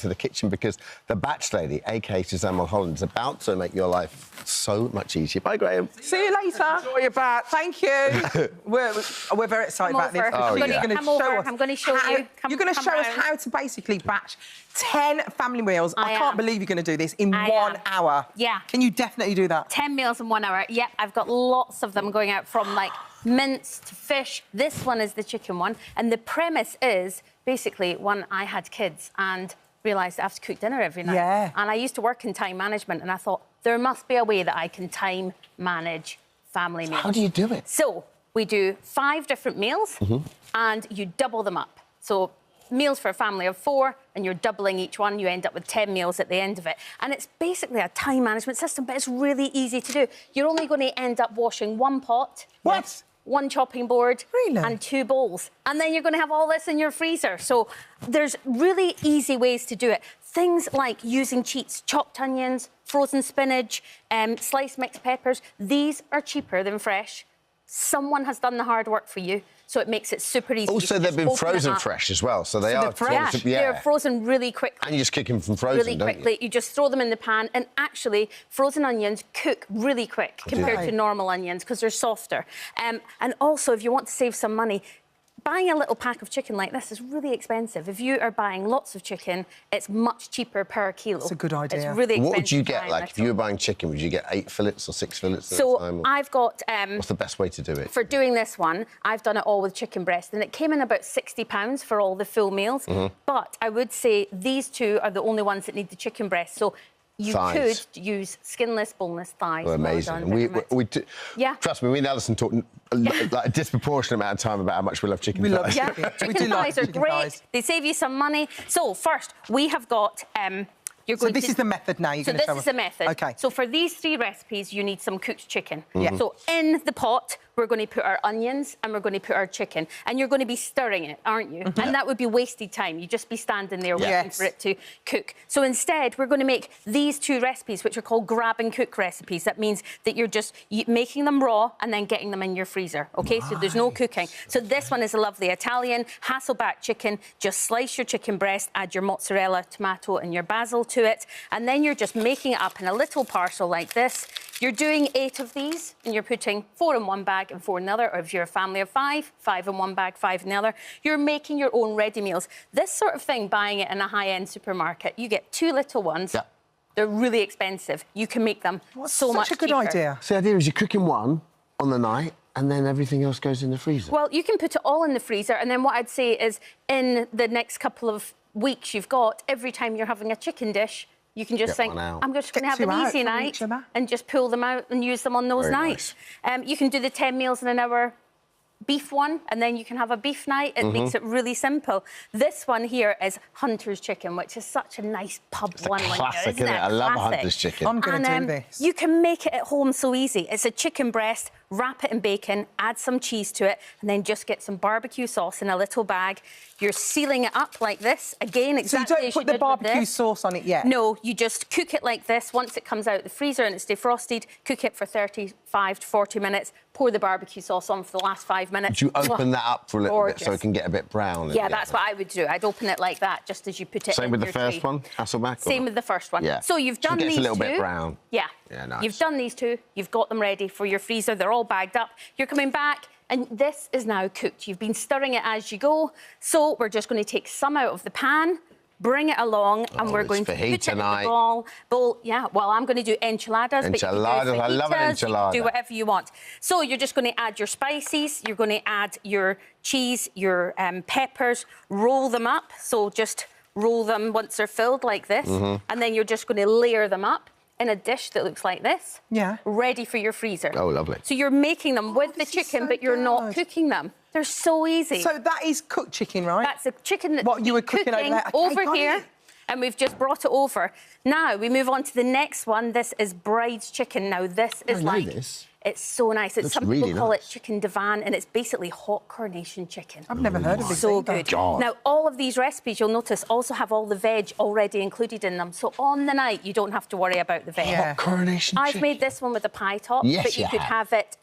into the kitchen because the batch lady, a.k.a. Suzanne Mulholland, is about to make your life so much easier. Bye, Graham. See you later. Enjoy your batch. Thank you. we're very excited about this. Oh, yeah. I'm going to show you. You're going to show us how to basically batch 10 family meals. I can't believe you're going to do this in 1 hour. Yeah. Can you definitely do that? 10 meals in 1 hour. Yep, I've got lots of them going out from, like, mince to fish. This one is the chicken one. And the premise is, basically, when I had kids and realised I have to cook dinner every night. Yeah. And I used to work in time management, and I thought, there must be a way that I can time manage family meals. How do you do it? So we do 5 different meals, and you double them up. So meals for a family of 4, and you're doubling each one. You end up with 10 meals at the end of it. And it's basically a time management system, but it's really easy to do. You're only going to end up washing 1 pot. What? 1 chopping board. Really? And 2 bowls. And then you're going to have all this in your freezer. So there's really easy ways to do it. Things like using cheats, chopped onions, frozen spinach, sliced mixed peppers. These are cheaper than fresh. Someone has done the hard work for you, so it makes it super easy. Also, they've been frozen fresh as well, so they are fresh. Yeah, they're frozen really quickly. And you just cook them from frozen, really quickly. You just throw them in the pan, and actually, frozen onions cook really quick compared to normal onions because they're softer. And also, if you want to save some money, buying a little pack of chicken like this is really expensive. If you are buying lots of chicken, it's much cheaper per kilo. That's a good idea. It's really expensive. What would you get, like, if you were buying chicken, would you get 8 fillets or 6 fillets at a time? So I've got... what's the best way to do it? For doing this one, I've done it all with chicken breast, and it came in about £60 for all the full meals. But I would say these 2 are the only ones that need the chicken breast. So you could use skinless, boneless thighs. Well, amazing. We do, trust me, me and Alison talk like a disproportionate amount of time about how much we love chicken thighs. Yeah, chicken thighs are great. They save you some money. So first, we have got... So this is the method now. So this is the method. OK. So for these 3 recipes, you need some cooked chicken. So in the pot, we're going to put our onions and we're going to put our chicken. And you're going to be stirring it, aren't you? And that would be wasted time. You'd just be standing there waiting for it to cook. So instead, we're going to make these 2 recipes, which are called grab and cook recipes. That means that you're just making them raw and then getting them in your freezer, OK? So there's no cooking. So this one is a lovely Italian Hasselback chicken. Just slice your chicken breast, add your mozzarella, tomato and your basil to it. And then you're just making it up in a little parcel like this. You're doing 8 of these, and you're putting 4 in one bag and 4 in the other. Or if you're a family of 5, 5 in one bag, 5 in the other. You're making your own ready meals. This sort of thing, buying it in a high-end supermarket, you get 2 little ones. Yeah. They're really expensive. You can make them so much cheaper. Such a good idea. So the idea is you're cooking one on the night, and then everything else goes in the freezer. Well, you can put it all in the freezer, and then what I'd say is in the next couple of weeks you've got, every time you're having a chicken dish, you can just think, I'm just going to have an easy night and just pull them out and use them on those nights. You can do the 10 meals in an hour beef one, and then you can have a beef night. It makes it really simple. This one here is Hunter's chicken, which is such a nice pub one. Classic, isn't it? I love Hunter's chicken. I'm going to do this. You can make it at home so easy. It's a chicken breast, wrap it in bacon, add some cheese to it, and then just get some barbecue sauce in a little bag. You're sealing it up like this. Again, exactly. So you don't put the barbecue sauce on it yet? No, you just cook it like this. Once it comes out of the freezer and it's defrosted, cook it for 35 to 40 minutes, pour the barbecue sauce on for the last 5 minutes. Would you open that up for a little bit so it can get a bit brown? Yeah, that's what I would do. I'd open it like that, just as you put it in your Same with the first one, Hasselback? Same with the first one. Yeah. So you've done these 2. It gets a little bit brown. Yeah. Yeah, nice. You've done these 2. You've got them ready for your freezer. They're all bagged up. You're coming back, and this is now cooked. You've been stirring it as you go. So we're just going to take some out of the pan, bring it along, and we're going to put it in the bowl. Yeah, well, I'm going to do enchiladas. Enchiladas, I love an enchilada. You can do whatever you want. So you're just going to add your spices. You're going to add your cheese, your peppers, roll them up. So just roll them once they're filled like this. And then you're just going to layer them up in a dish that looks like this. Yeah. Ready for your freezer. Oh, lovely. So you're making them with the chicken, but you're not cooking them. They're so easy. So that is cooked chicken, right? That's the chicken that's what you were cooking over here. And we've just brought it over. Now, we move on to the next one. This is bride's chicken. Now, this is like... It's so nice. Some people call it chicken divan, and it's basically hot Coronation chicken. I've never heard of this. So good. Now, all of these recipes, you'll notice, also have all the veg already included in them. So on the night, you don't have to worry about the veg. Hot Coronation chicken. I've made this one with a pie top, but you could have it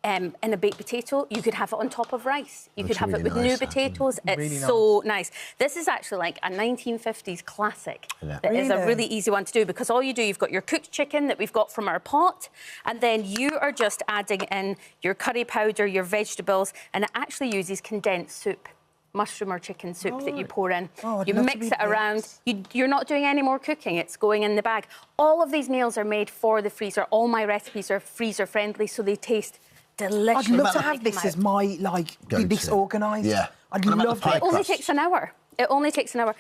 in a baked potato. You could have it on top of rice. You could have it with really new nice, potatoes. It's really so nice. This is actually like a 1950s classic. That is a really easy one to do because all you do, you've got your cooked chicken that we've got from our pot, and then you are just adding in your curry powder, your vegetables, and it actually uses condensed soup. Mushroom or chicken soup that you pour in. You mix it around. You're not doing any more cooking. It's going in the bag. All of these meals are made for the freezer. All my recipes are freezer friendly, so they taste delicious. I'd love to have this as my, like, this organised. Yeah. I'd love it. It only takes an hour. It only takes an hour.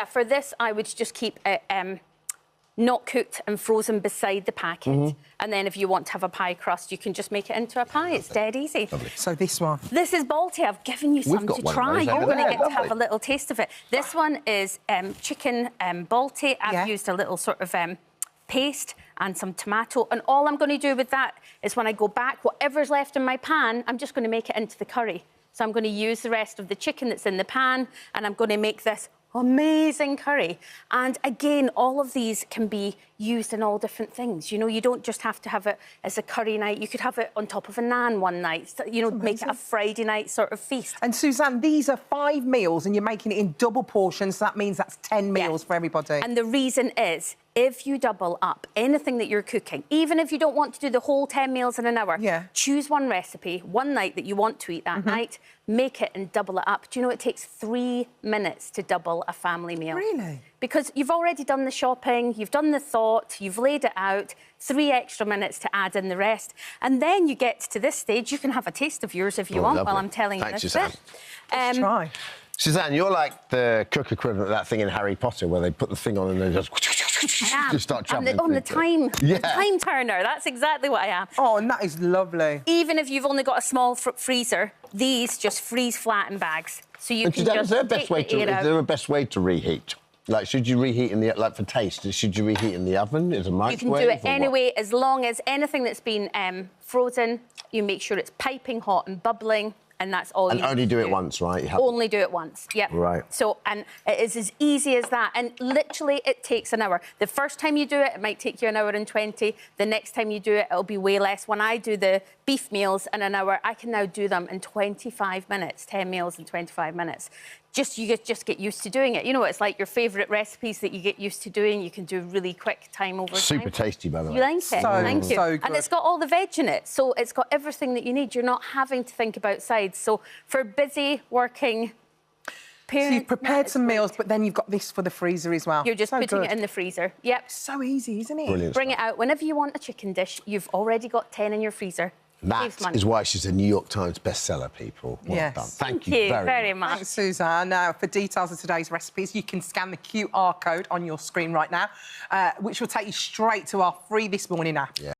For this, I would just keep it not cooked and frozen beside the packet. And then if you want to have a pie crust, you can just make it into a pie. It's dead easy. So this one. This is Balti. I've given you some to try. You're going to get to have a little taste of it. This one is chicken Balti. I've used a little sort of paste and some tomato. And all I'm going to do with that is when I go back, whatever's left in my pan, I'm just going to make it into the curry. So I'm going to use the rest of the chicken that's in the pan and I'm going to make this amazing curry. And again, all of these can be used in all different things. You know, you don't just have to have it as a curry night. You could have it on top of a naan one night. You know, make it a Friday night sort of feast. And Suzanne, these are 5 meals and you're making it in double portions. So that means that's 10 meals for everybody. And the reason is, if you double up anything that you're cooking, even if you don't want to do the whole 10 meals in an hour, choose one recipe, one night that you want to eat that night, make it and double it up. Do you know it takes 3 minutes to double a family meal? Really? Because you've already done the shopping, you've done the thought, you've laid it out, 3 extra minutes to add in the rest. And then you get to this stage, you can have a taste of yours if you want while I'm telling you this bit. Let's try. Suzanne, you're like the cook equivalent of that thing in Harry Potter where they put the thing on and they just start travelling. On the time turner, that's exactly what I am. Oh, and that is lovely. Even if you've only got a small freezer, these just freeze flat in bags. So you can just take the air out. Is there a best way to reheat? Like, should you reheat in the, like for taste, should you reheat in the oven? Is a microwave? You can do it anyway, as long as anything that's been frozen, you make sure it's piping hot and bubbling. And that's all. And only do it once, right? Only do it once, yep. Right. So, and it is as easy as that. And literally, it takes an hour. The first time you do it, it might take you an hour and 20. The next time you do it, it'll be way less. When I do the beef meals in an hour, I can now do them in 25 minutes, 10 meals in 25 minutes. You just get used to doing it. You know, it's like your favourite recipes that you get used to doing. You can do really quick time over time. Super tasty, by the way. You like it? Thank you. So good. And it's got all the veg in it, so it's got everything that you need. You're not having to think about sides. So for busy working parents, so you've prepared some meals, but then you've got this for the freezer as well. You're just putting it in the freezer. Yep. So easy, isn't it? Brilliant. Bring it out whenever you want a chicken dish. You've already got 10 in your freezer. That is why she's a New York Times bestseller, people. Well done. Thank you very much. Thanks, Suzanne. Now, for details of today's recipes, you can scan the QR code on your screen right now, which will take you straight to our free This Morning app. Yeah.